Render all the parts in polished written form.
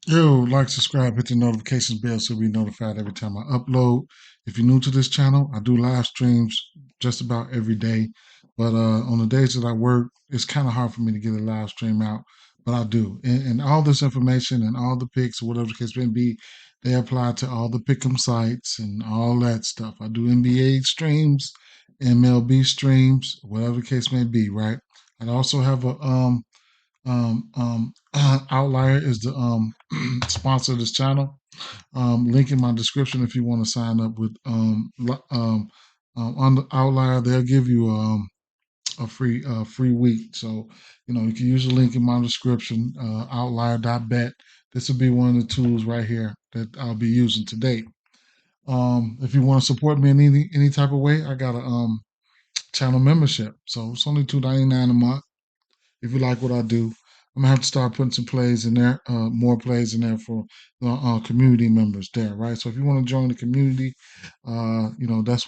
Yo, like, subscribe, hit the notifications bell so you'll be notified every time I upload. If you're new to this channel, I do live streams just about every day. But on the days that I work, it's kind of hard for me to get a live stream out, but I do. And all this information and all the picks, or whatever the case may be, they apply to all the pick'em sites and all that stuff. I do NBA streams, MLB streams, whatever the case may be, right? I also have a Outlier is the sponsor of this channel. Link in my description if you want to sign up with on the Outlier. They'll give you a free week. So you can use the link in my description. Outlier.bet. This will be one of the tools right here that I'll be using today. If you want to support me in any type of way, I got a channel membership. So it's only $2.99 a month. If you like what I do, I'm gonna have to start putting some plays in there, more plays in there for the community members there, right? So if you want to join the community, that's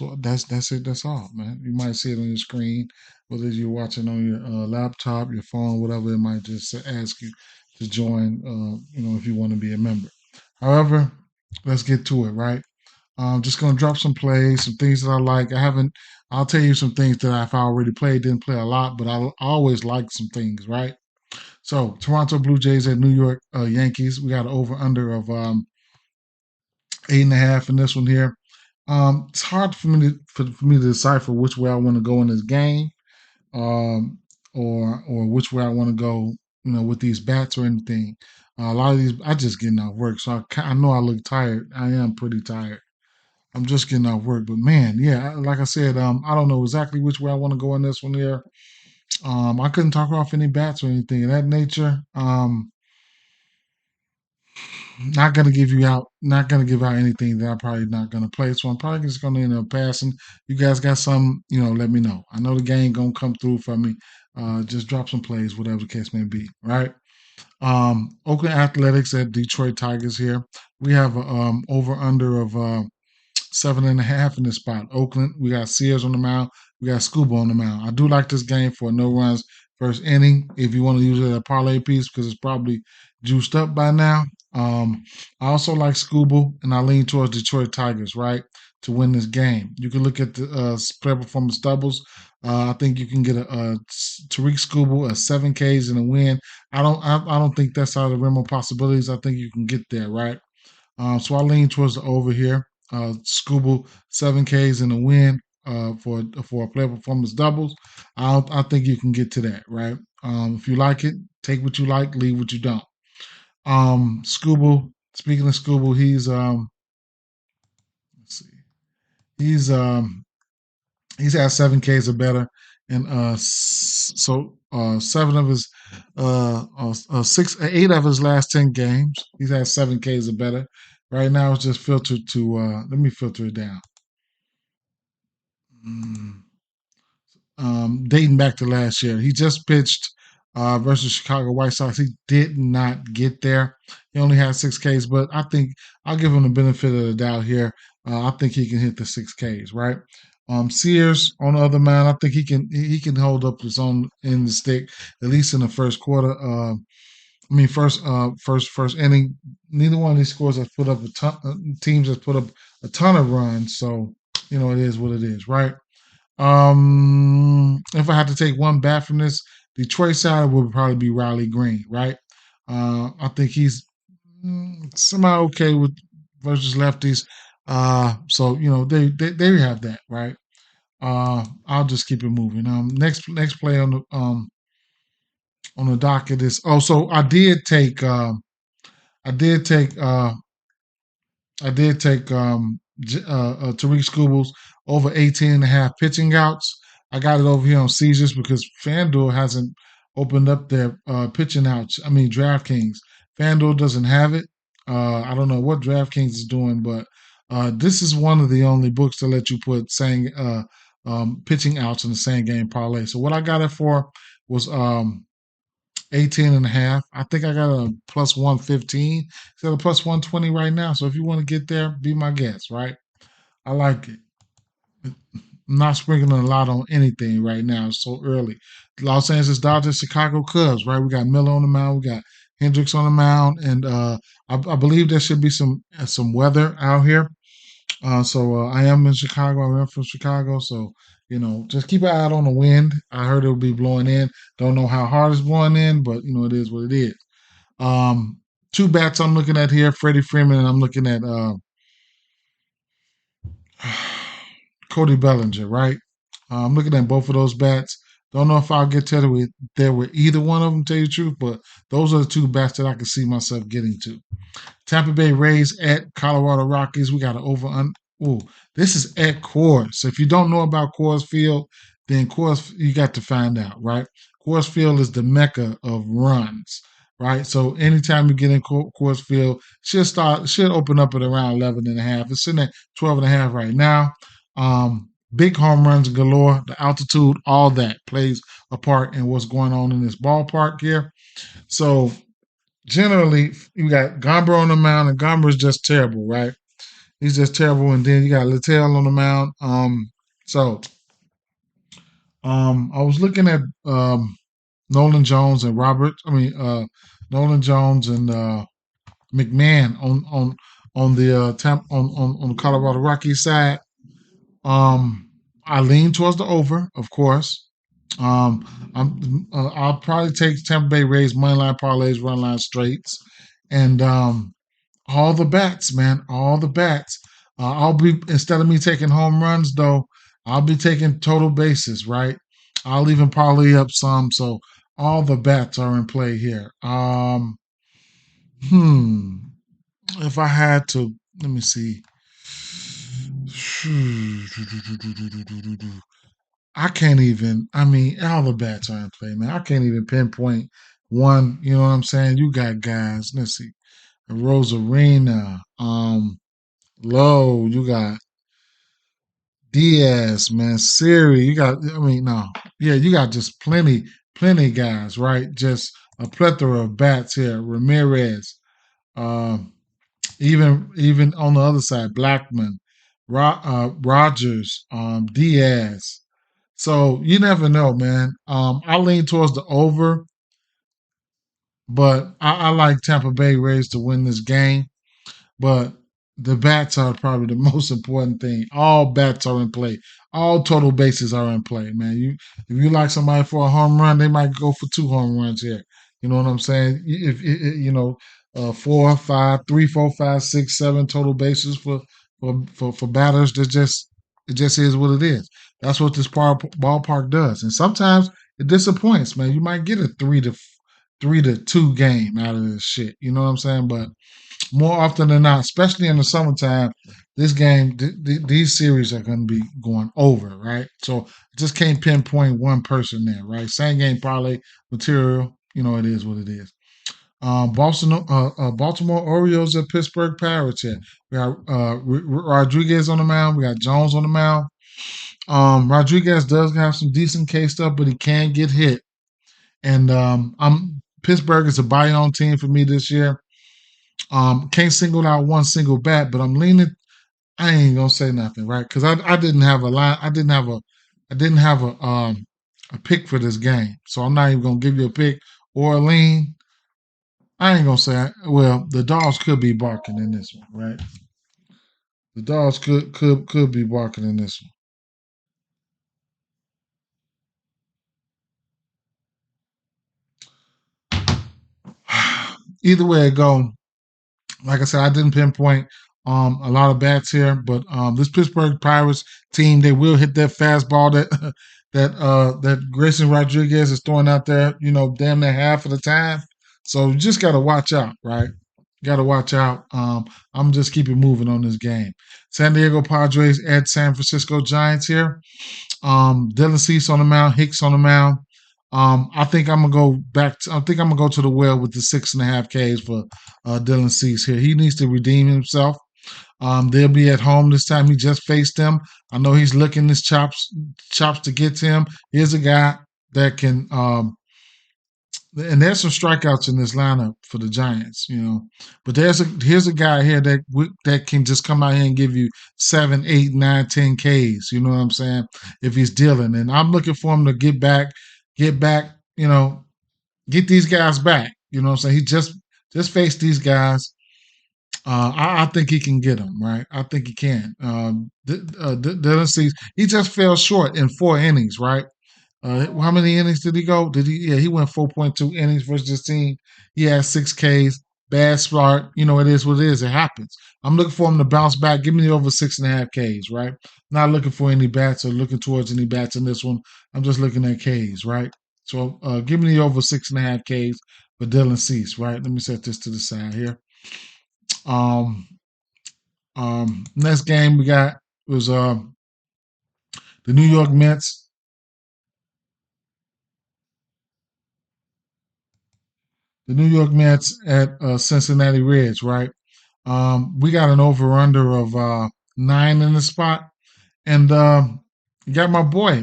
it. That's all, man. You might see it on your screen, whether you're watching on your laptop, your phone, whatever. It might just ask you to join. If you want to be a member. However, let's get to it, right? I'm just gonna drop some plays, some things that I like. I haven't. I'll tell you some things that I've already played. Didn't play a lot, but I always like some things, right? So Toronto Blue Jays at New York Yankees. We got an over under of 8.5 in this one here. It's hard for me to decipher which way I want to go in this game, or which way I want to go, with these bats or anything. A lot of these, I just getting off work, so I know I look tired. I am pretty tired. I'm just getting off work, but man, yeah, like I said, I don't know exactly which way I want to go in this one here. I couldn't talk off any bats or anything of that nature. Not gonna give out anything that I'm probably not gonna play. So I'm probably just gonna end up passing. You guys got some, let me know. I know the game gonna come through for me. Just drop some plays, whatever the case may be. Right. Oakland Athletics at Detroit Tigers here. We have a over under of 7.5 in this spot. Oakland, we got Sears on the mound. We got Scuba on the mound. I do like this game for no runs first inning if you want to use it as a parlay piece because it's probably juiced up by now. I also like Scuba, and I lean towards Detroit Tigers, right, to win this game. You can look at the player performance doubles. I think you can get a Tariq Scuba a 7 Ks and a win. I don't think that's out of the realm of possibilities. I think you can get there, right? So I lean towards the over here. Scuba 7 Ks in a win for a player performance doubles. I think you can get to that, right? If you like it, take what you like, leave what you don't. Scuba. Speaking of Scuba, let's see, he's had 7 Ks or better, and seven of his six, 8 of his last 10 games, he's had 7 Ks or better. Right now, it's just filtered to. Let me filter it down. Mm. Dating back to last year, he just pitched versus Chicago White Sox. He did not get there. He only had 6 Ks, but I think I'll give him the benefit of the doubt here. I think he can hit the 6 Ks, right? Sears, on the other man, I think he can hold up his own in the stick at least in the first quarter. First inning. Neither one of these scores has put up a ton. Teams has put up a ton of runs, so it is what it is, right? If I had to take one bat from this, Detroit side would probably be Riley Green, right? I think he's somehow okay with versus lefties. So they have that, right? I'll just keep it moving. Next play on the docket is so I did take Tariq Skubals over 18.5 pitching outs. I got it over here on Caesars because FanDuel hasn't opened up their pitching outs. I mean, DraftKings. FanDuel doesn't have it. I don't know what DraftKings is doing, but this is one of the only books to let you put saying pitching outs in the same game parlay. So what I got it for was 18.5. I think I got a plus 115. It's got a plus 120 right now. So if you want to get there, be my guest, right? I like it. I'm not sprinkling a lot on anything right now. It's so early. Los Angeles Dodgers, Chicago Cubs, right? We got Miller on the mound. We got Hendricks on the mound, and I believe there should be some weather out here. So I am in Chicago. I am from Chicago, so just keep an eye out on the wind. I heard it'll be blowing in. Don't know how hard it's blowing in, but it is what it is. Um, Two bats I'm looking at here: Freddie Freeman, and I'm looking at Cody Bellinger. Right. I'm looking at both of those bats. Don't know if I'll get there with either one of them. Tell you the truth, but those are the two bats that I can see myself getting to. Tampa Bay Rays at Colorado Rockies. We got an over. Ooh, this is at Coors. So if you don't know about Coors Field, then Coors you got to find out, right? Coors Field is the mecca of runs, right? So anytime you get in Coors Field, should open up at around 11 and a half. It's sitting at 12 and a half right now. Big home runs galore. The altitude, all that plays a part in what's going on in this ballpark here. So generally you got Gomber on the mound, and Gomber is just terrible, right? He's just terrible. And then you got Littell on the mound. So I was looking at Nolan Jones and Nolan Jones and McMahon on the on the Colorado Rockies side. I lean towards the over, of course. I'll probably take Tampa Bay Rays money line parlays, run line straights, and all the bats, man, all the bats. I'll be instead of me taking home runs though, I'll be taking total bases, right? I'll even parlay up some, so all the bats are in play here. Hmm. If I had to, let me see. I can't even. I mean, all the bats are in play, man. I can't even pinpoint one. You know what I'm saying? You got guys. Let's see, Rosarina, Low. You got Diaz, man. Siri. You got. I mean, no, yeah, you got just plenty guys, right? Just a plethora of bats here. Ramirez, um, even on the other side, Blackman, Rogers, Diaz. So you never know, man. I lean towards the over, but I like Tampa Bay Rays to win this game. But the bats are probably the most important thing. All bats are in play. All total bases are in play, man. If you like somebody for a home run, they might go for two home runs here. You know what I'm saying? If four, five, three, four, five, six, seven total bases for batters. It just is what it is. That's what this ballpark does. And sometimes it disappoints, man. You might get a 3-2 game out of this shit. You know what I'm saying? But more often than not, especially in the summertime, this game, these series are going to be going over, right? So just can't pinpoint one person there, right? Same game parlay material, it is what it is. Baltimore Orioles at Pittsburgh Pirates here. We got Rodriguez on the mound. We got Jones on the mound. Rodriguez does have some decent K stuff, but he can get hit. And Pittsburgh is a buy-on team for me this year. Can't single out one single bat, but I'm leaning. I ain't gonna say nothing, right? Because I didn't have a line. I didn't have a pick for this game, so I'm not even gonna give you a pick or a lean. I ain't gonna say. Well, the dogs could be barking in this one, right? The dogs could be barking in this one. Either way it go, like I said, I didn't pinpoint a lot of bats here, but this Pittsburgh Pirates team, they will hit that fastball that Grayson Rodriguez is throwing out there, damn near half of the time. So you just gotta watch out, right? Got to watch out. I'm just keeping moving on this game. San Diego Padres at San Francisco Giants here. Dylan Cease on the mound, Hicks on the mound. I think I'm gonna go back. I think I'm gonna go to the well with the 6.5 Ks for Dylan Cease here. He needs to redeem himself. They'll be at home this time. He just faced them. I know he's licking his chops to get to him. Here's a guy that can. And there's some strikeouts in this lineup for the Giants, But here's a guy here that can just come out here and give you 7, 8, 9, 10 Ks. You know what I'm saying? If he's dealing, and I'm looking for him to get back, get these guys back. You know what I'm saying? He just faced these guys. I think he can get them right. I think he can. Dylan Cease, he just fell short in 4 innings, right? How many innings did he go? Did he? Yeah, he went 4.2 innings versus this team. He had 6 Ks. Bad start. You know, it is what it is. It happens. I'm looking for him to bounce back. Give me the over 6.5 Ks, right? Not looking for any bats or looking towards any bats in this one. I'm just looking at Ks, right? So give me the over 6.5 Ks for Dylan Cease, right? Let me set this to the side here. Um, Next game we got was the New York Mets. The New York Mets at Cincinnati Reds, right? We got an over under of 9 in the spot, and you got my boy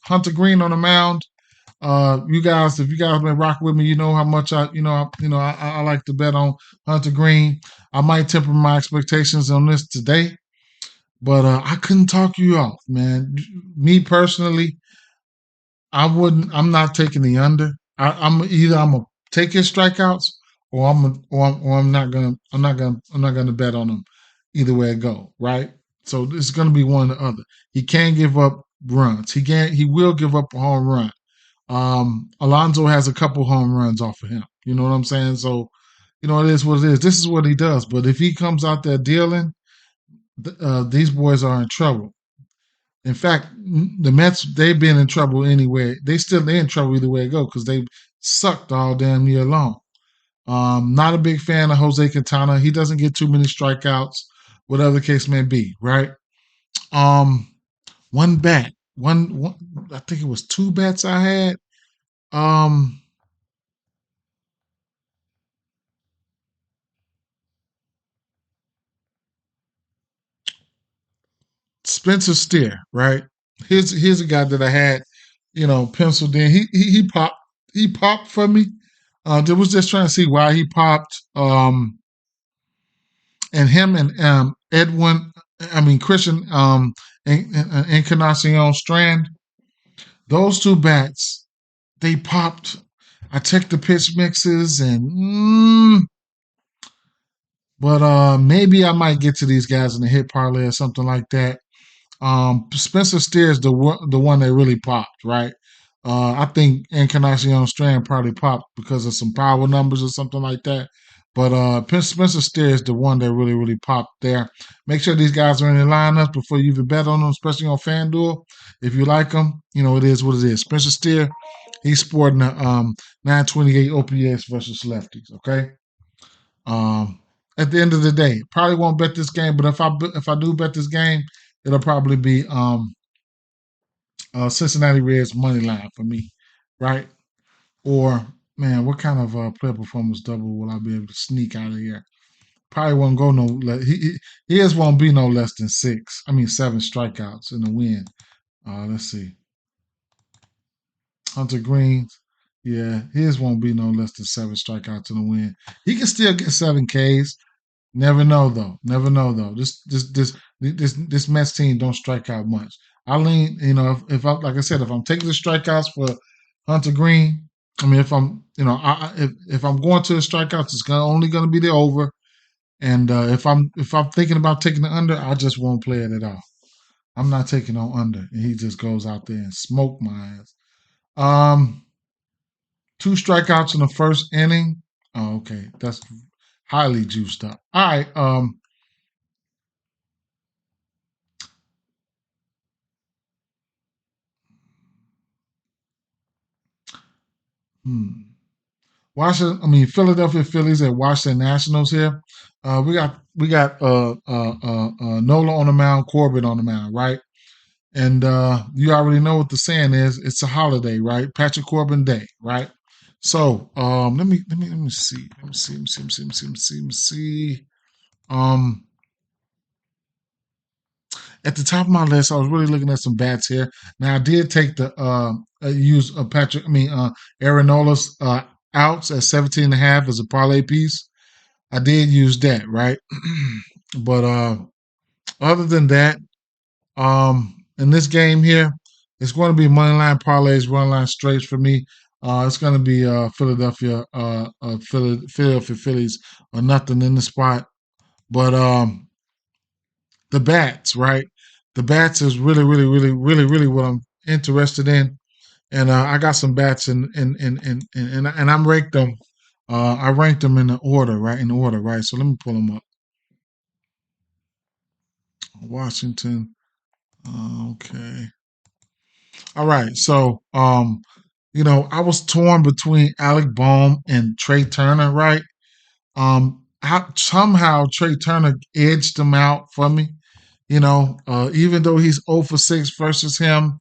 Hunter Green on the mound. You guys, if you guys been rocking with me, you know how much I like to bet on Hunter Green. I might temper my expectations on this today, but I couldn't talk you off, man. Me personally, I wouldn't. I'm not taking the under. I'm gonna take his strikeouts, or I'm not gonna. I'm not gonna bet on him. Either way it go, right? So it's gonna be one or the other. He can't give up runs. He can't. He will give up a home run. Alonso has a couple home runs off of him. You know what I'm saying? So it is what it is. This is what he does. But if he comes out there dealing, these boys are in trouble. In fact, the Mets, they've been in trouble anyway. They're in trouble either way it go because they sucked all damn year long. Not a big fan of Jose Quintana. He doesn't get too many strikeouts, whatever the case may be, right? Um, one bat, one I think it was 2 bats I had. Um, Spencer Steer, right? Here's a guy that I had, penciled in. He popped for me. There was just trying to see why he popped. And him and Christian Encarnacion Strand, those 2 bats, they popped. I checked the pitch mixes but maybe I might get to these guys in the hit parlay or something like that. Spencer Steer is the one that really popped, right? I think Encarnacion Strand probably popped because of some power numbers or something like that. But Spencer Steer is the one that really, really popped there. Make sure these guys are in the lineup before you even bet on them, especially on FanDuel. If you like them, it is what it is. Spencer Steer, he's sporting a 928 OPS versus lefties. Okay. Um, at the end of the day, probably won't bet this game, but if I do bet this game, it'll probably be Cincinnati Reds money line for me, right? Or man, what kind of player performance double will I be able to sneak out of here? Probably won't go no. His won't be no less than 6. I mean 7 strikeouts in the win. Let's see. Hunter Green, yeah, his won't be no less than 7 strikeouts in the win. He can still get 7 Ks. Never know though. Never know though. This Mets team don't strike out much. I lean, if I like I said, if I'm taking the strikeouts for Hunter Green, I mean if I'm, if I'm going to the strikeouts, it's only going to be the over. And if I'm thinking about taking the under, I just won't play it at all. I'm not taking on under, and he just goes out there and smoke my ass. 2 strikeouts in the first inning. Oh, okay, that's highly juiced up. All right. Hmm. Philadelphia Phillies at Washington Nationals here. We got Nola on the mound, Corbin on the mound, right? And you already know what the saying is. It's a holiday, right? Patrick Corbin Day, right? So let me see. Let me see. At the top of my list, I was really looking at some bats here. Now I did take the use Aaron Nola's outs at 17 and a half as a parlay piece. I did use that, right? But other than that, in this game here, it's going to be money line parlays, run line straights for me. It's going to be Philadelphia Phillies or nothing in the spot. But the bats, right? The bats is really what I'm interested in, and I got some bats and I'm ranked them. I ranked them in the order, right? In order, right? So let me pull them up. Washington. Okay. All right. So I was torn between Alec Bohm and Trey Turner, right? Somehow Trey Turner edged him out for me. Even though he's 0 for 6 versus him,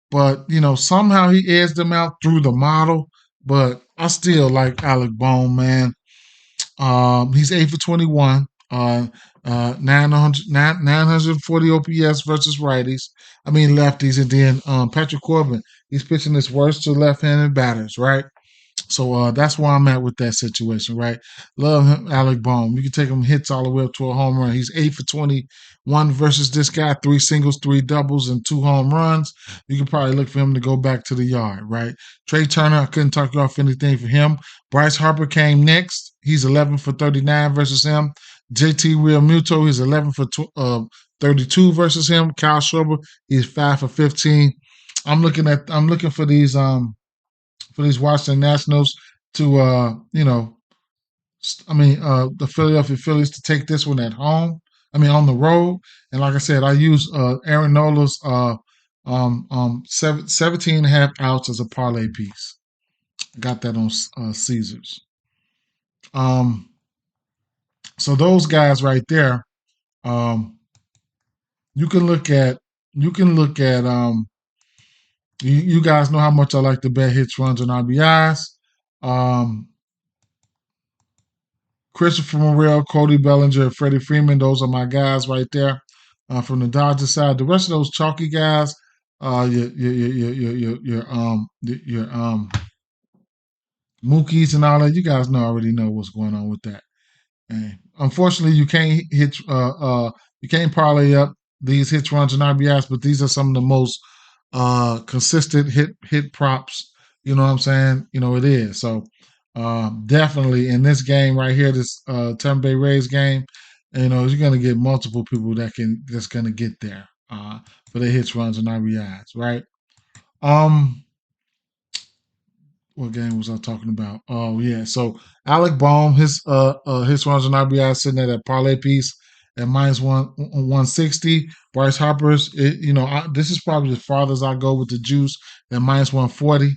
but somehow he edged him out through the model. But I still like Alec Bohm, man. He's 8 for 21, 940 OPS versus righties. I mean lefties, and then Patrick Corbin, he's pitching his worst to left-handed batters, right? So that's where I'm at with that situation, right? Love him, Alec Bohm. You can take him hits all the way up to a home run. He's 8 for 21 versus this guy, 3 singles, 3 doubles, and 2 home runs. You can probably look for him to go back to the yard, right? Trey Turner, I couldn't talk you off anything for him. Bryce Harper came next. He's 11 for 39 versus him. JT Realmuto, he's 11 for 32 versus him. Kyle Schwarber, he's 5 for 15. I'm looking for these Washington Nationals to the Philadelphia Phillies to take this one at home. I mean on the road. And like I said, I use Aaron Nola's 17 and a half outs as a parlay piece. Got that on Caesars. Um, so those guys right there, um, you can look at you guys know how much I like to bet hits, runs, and RBIs. Um, Christopher Morel, Cody Bellinger, and Freddie Freeman. Those are my guys right there from the Dodgers side. The rest of those chalky guys, your Mookies and all that. You guys already know what's going on with that. And unfortunately, you can't parlay up these hits, runs, and RBIs, but these are some of the most consistent hit props. You know what I'm saying? It is. So definitely in this game right here, this Tampa Bay Rays game, you're gonna get multiple people that's gonna get there for their hits, runs, and RBIs, right? Um, what game was I talking about? Oh yeah, so Alec Bohm, his runs and RBI sitting at that parlay piece at minus 160. Bryce Harper's, this is probably as far as I go with the juice at minus 140.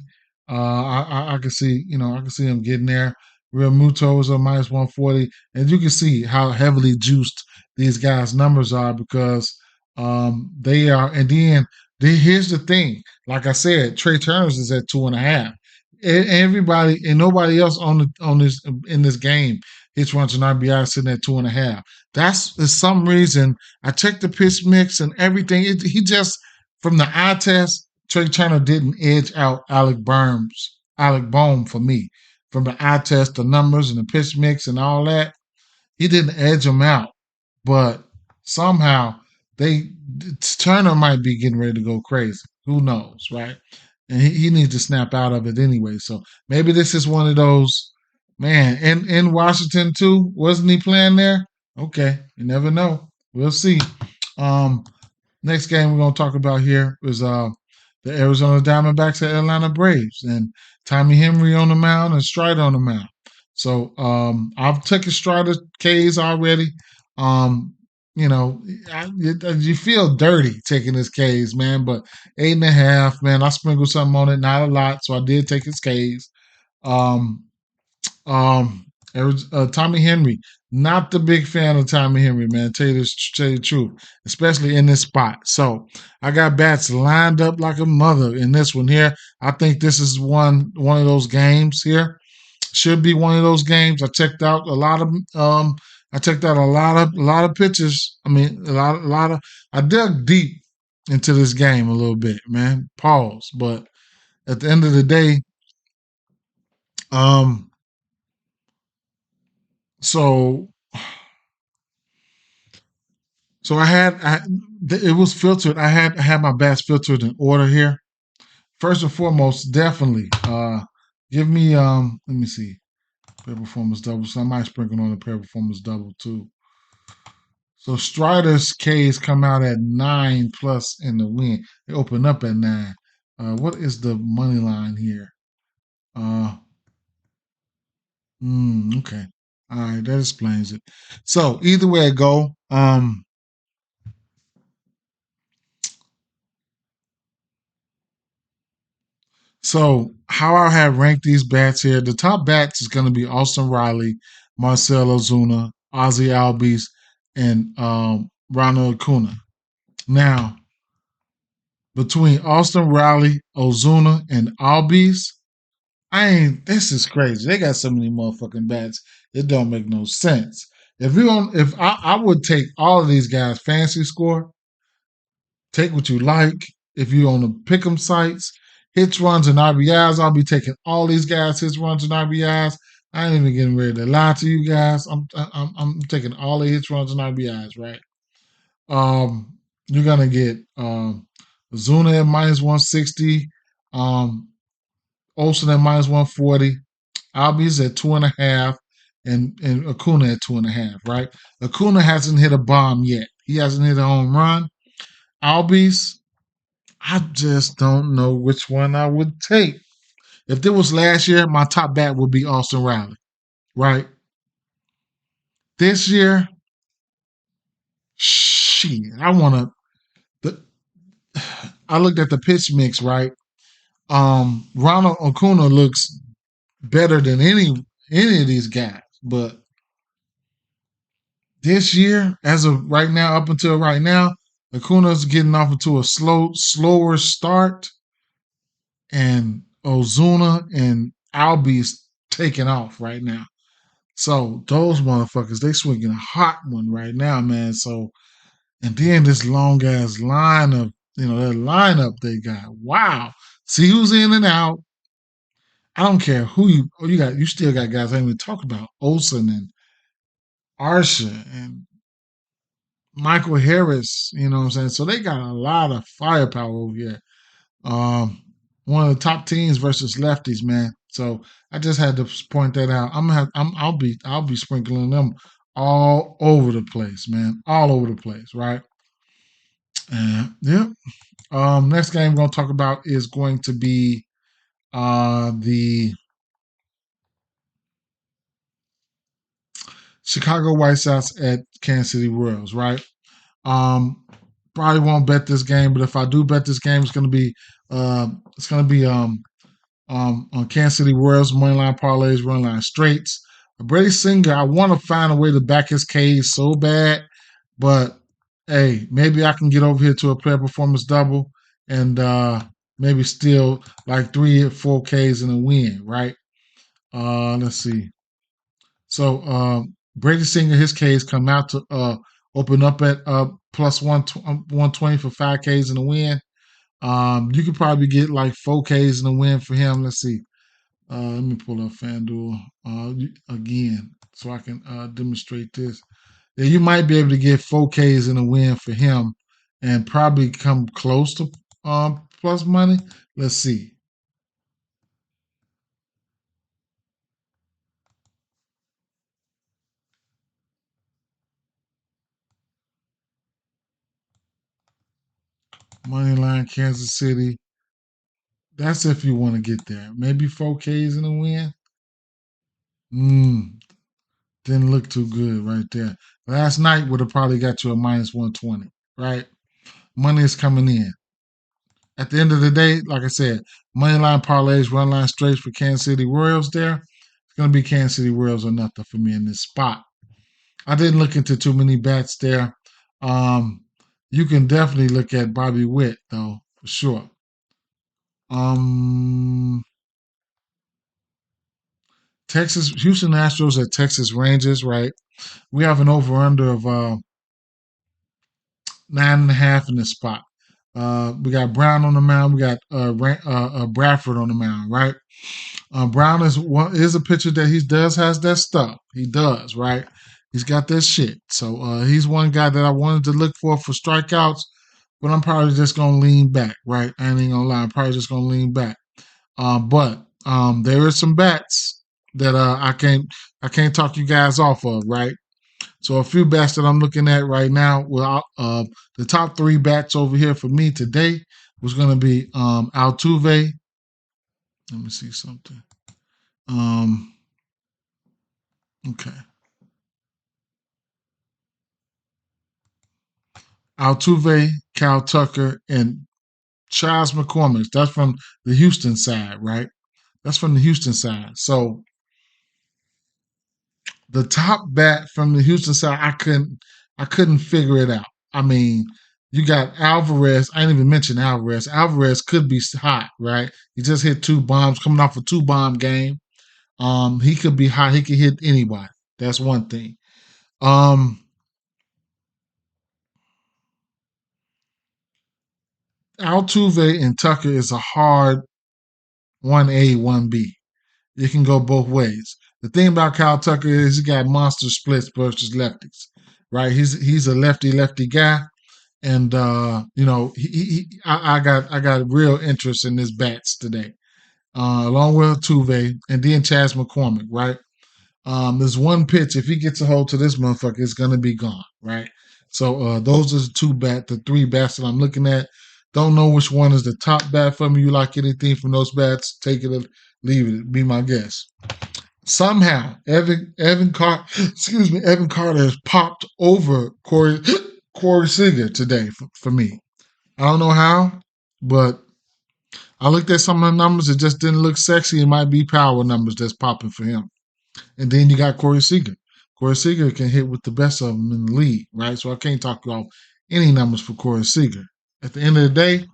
I can see, I can see him getting there. Real Muto is a minus 140, and you can see how heavily juiced these guys' numbers are because they are. And then here's the thing, like I said, Trey Turner's is at 2.5. Everybody and nobody else on this in this game hits, runs, and RBI sitting at 2.5. That's for some reason. I checked the pitch mix and everything. He just from the eye test, Trey Turner didn't edge out Alec Bohm for me. From the eye test, the numbers and the pitch mix and all that, he didn't edge him out. But somehow Turner might be getting ready to go crazy. Who knows, right? And he needs to snap out of it anyway. So maybe this is one of those, man. In Washington too, wasn't he playing there? Okay, you never know. We'll see. Um, Next game we're gonna talk about here is the Arizona Diamondbacks at Atlanta Braves, and Tommy Henry on the mound and Strider on the mound. So I've taken Strider K's already. Um, you feel dirty taking his K's, man, but 8.5, man. I sprinkled something on it, not a lot, so I did take his K's. Um, um, Tommy Henry, not the big fan of Tommy Henry, man. Tell you the truth, especially in this spot. So I got bats lined up like a mother in this one here. I think this is one of those games here. Should be one of those games. I checked out a lot of pitches. I mean, a lot of. I dug deep into this game a little bit, man. Pause. But at the end of the day, um, so it was filtered. I had my bats filtered in order here. First and foremost, definitely Give me let me see. Pair performance double. So I might sprinkle on the pair performance double too. So Strider's K's come out at 9 plus in the win. They open up at 9. What is the money line here? Uh okay. All right, that explains it. So either way it go, so how I have ranked these bats here, the top bats is going to be Austin Riley, Marcell Ozuna, Ozzy Albies, and Ronald Acuna. Now, between Austin Riley, Ozuna, and Albies, this is crazy. They got so many motherfucking bats. It don't make no sense. If I would take all of these guys' fantasy score, take what you like. If you're on the pick'em sites, hits, runs, and RBIs, I'll be taking all these guys' hits, runs, and RBIs. I ain't even getting ready to lie to you guys. I'm taking all the hits, runs, and RBIs, right? You're gonna get Zuna at minus 160, um, Olsen at minus 140, Albies at 2.5, and Acuna at 2.5, right? Acuna hasn't hit a bomb yet. He hasn't hit a home run. Albies, I just don't know which one I would take. If this was last year, my top bat would be Austin Riley, right? This year, shit, I want to. I looked at the pitch mix, right? Ronald Acuna looks better than any of these guys, but this year, as of right now, up until right now, Acuna's getting off into a slower start, and Ozuna and Albies taking off right now. So those motherfuckers, they swinging a hot one right now, man. So and then this long ass line of that lineup they got. Wow. See who's in and out. I don't care who you got. You still got guys I ain't even talk about. Olsen and Arsha and Michael Harris. You know what I'm saying? So they got a lot of firepower over here. Um, One of the top teams versus lefties, man. So I just had to point that out. I'll be sprinkling them all over the place, man. All over the place, right? And yeah. Next game we're gonna talk about is going to be the Chicago White Sox at Kansas City Royals, right? Um, Probably won't bet this game, but if I do bet this game, it's gonna be on Kansas City Royals, moneyline parlays, moneyline straights. Brady Singer, I want to find a way to back his case so bad, but hey, maybe I can get over here to a player performance double and maybe steal like 3 or 4 Ks in a win, right? Let's see. So Brady Singer, his Ks come out to open up at plus 120 for 5 Ks in a win. You could probably get like 4 Ks in a win for him. Let's see. Let me pull up FanDuel again so I can demonstrate this. Yeah, you might be able to get 4Ks in a win for him and probably come close to plus money. Let's see. Moneyline Kansas City. That's if you want to get there. Maybe 4Ks in a win. Didn't look too good right there. Last night would have probably got you a minus 120, right? Money is coming in. At the end of the day, like I said, money line parlays, run line straights for Kansas City Royals there. It's going to be Kansas City Royals or nothing for me in this spot. I didn't look into too many bets there. Um, you can definitely look at Bobby Witt, though, for sure. Um, Houston Astros at Texas Rangers, right? We have an over under of 9.5 in this spot. We got Brown on the mound. We got Bradford on the mound, right? Brown is a pitcher that he does has that stuff. He does, right? He's got that shit. So he's one guy that I wanted to look for strikeouts, but I'm probably just gonna lean back, right? I ain't gonna lie. I'm probably just gonna lean back. But there is some bets that I can't talk you guys off of, right? So a few bets that I'm looking at right now. Well, the top three bets over here for me today was going to be Altuve. Let me see something. Um, okay, Altuve, Cal Tucker, and Charles McCormick. That's from the Houston side, right? That's from the Houston side. So the top bat from the Houston side, I couldn't figure it out. I mean, you got Alvarez. I didn't even mention Alvarez. Alvarez could be hot, right? He just hit two bombs, coming off a two-bomb game. He could be hot. He could hit anybody. That's one thing. Um, Altuve and Tucker is a hard 1A, 1B. It can go both ways. The thing about Kyle Tucker is he got monster splits versus lefties, right? He's a lefty lefty guy, and I got real interest in his bats today, along with Tuve and then Chas McCormick, right? There's one pitch. If he gets a hold to this motherfucker, it's gonna be gone, right? So those are the three bats that I'm looking at. Don't know which one is the top bat for me. You like anything from those bats? Take it or leave it. Be my guest. Somehow, Evan Carter has popped over Corey Seager today for me. I don't know how, but I looked at some of the numbers. It just didn't look sexy. It might be power numbers that's popping for him. And then you got Corey Seager. Corey Seager can hit with the best of them in the league, right? So I can't talk you off any numbers for Corey Seager. At the end of the day,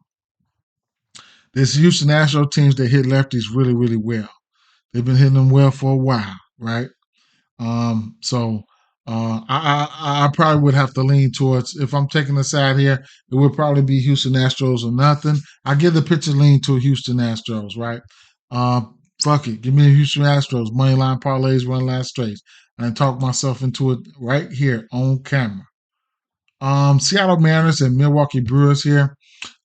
this Houston Astros teams that hit lefties really, really well. They've been hitting them well for a while, right? So I probably would have to lean towards, if I'm taking a side here, it would probably be Houston Astros or nothing. I give the pitcher lean to Houston Astros, right? Uh, Fuck it, give me the Houston Astros money line parlays, run line straights, and talk myself into it right here on camera. Seattle Mariners and Milwaukee Brewers here.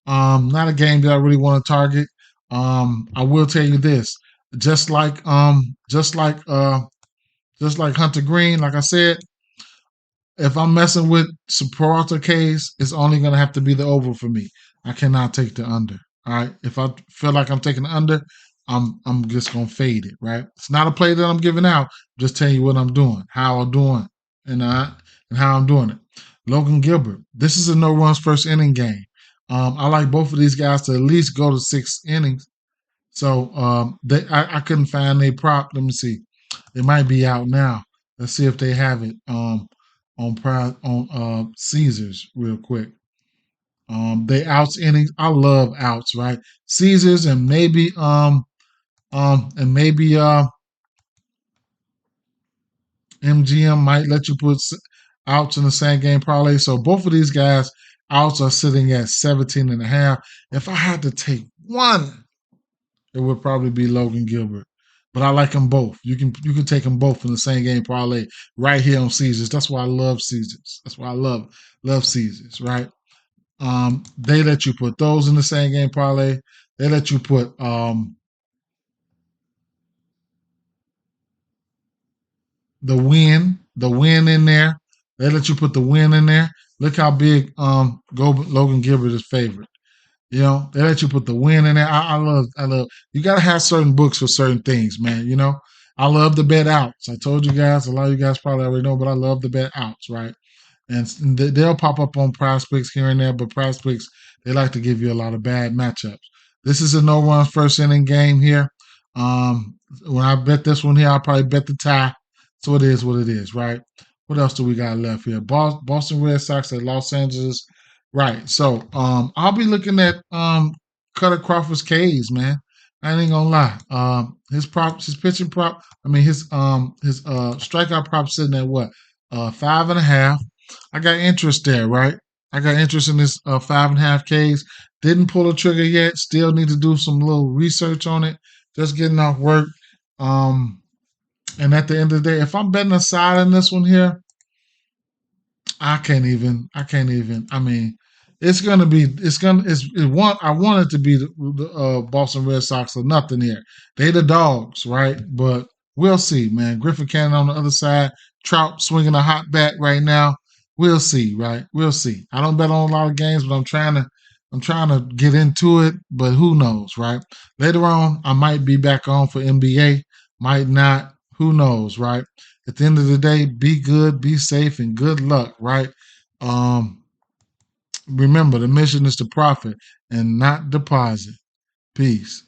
Not a game that I really want to target. I will tell you this, just like Hunter Green, like I said, if I'm messing with Peralta case, it's only going to have to be the over for me. I cannot take the under. All right. If I feel like I'm taking the under, I'm just going to fade it. Right. It's not a play that I'm giving out. I'm just telling you what I'm doing, how I'm doing, and how I'm doing it. Logan Gilbert. This is a no runs first inning game. I like both of these guys to at least go to 6 innings. So I couldn't find a prop. Let me see. It might be out now. Let's see if they have it on Caesars real quick. They outs innings. I love outs, right? Caesars and maybe MGM might let you put outs in the same game parlay. So both of these guys outs are sitting at 17 and a half. If I had to take one, it would probably be Logan Gilbert. But I like them both. You can take them both in the same game parlay right here on Caesars. That's why I love Caesars. That's why I love Caesars, right? They let you put those in the same game parlay. They let you put the win in there. They let you put the win in there. Look how big Logan Gilbert is favored. They let you put the win in there. I love. You gotta have certain books for certain things, man. I love the bet outs. I told you guys, a lot of you guys probably already know, but I love the bet outs, right? And they'll pop up on PrizePicks here and there, but PrizePicks, they like to give you a lot of bad matchups. This is a no runs first inning game here. When I bet this one here, I'll probably bet the tie. So it is what it is, right? What else do we got left here? Boston Red Sox at Los Angeles. Right. So I'll be looking at Cutter Crawford's K's, man. I ain't gonna lie. His pitching prop, I mean his strikeout prop sitting at what? 5.5. I got interest there, right? I got interest in this 5.5 Ks. Didn't pull the trigger yet. Still need to do some little research on it. Just getting off work. And at the end of the day, if I'm betting a side in this one here, I can't even. I mean, I want it to be the Boston Red Sox or nothing here. They the dogs, right? But we'll see, man. Griffin Cannon on the other side, Trout swinging a hot bat right now. We'll see, right? We'll see. I don't bet on a lot of games, but I'm trying to get into it, but who knows, right? Later on, I might be back on for NBA, might not. Who knows, right? At the end of the day, be good, be safe, and good luck, right? Um, Remember, the mission is to profit and not deposit. Peace.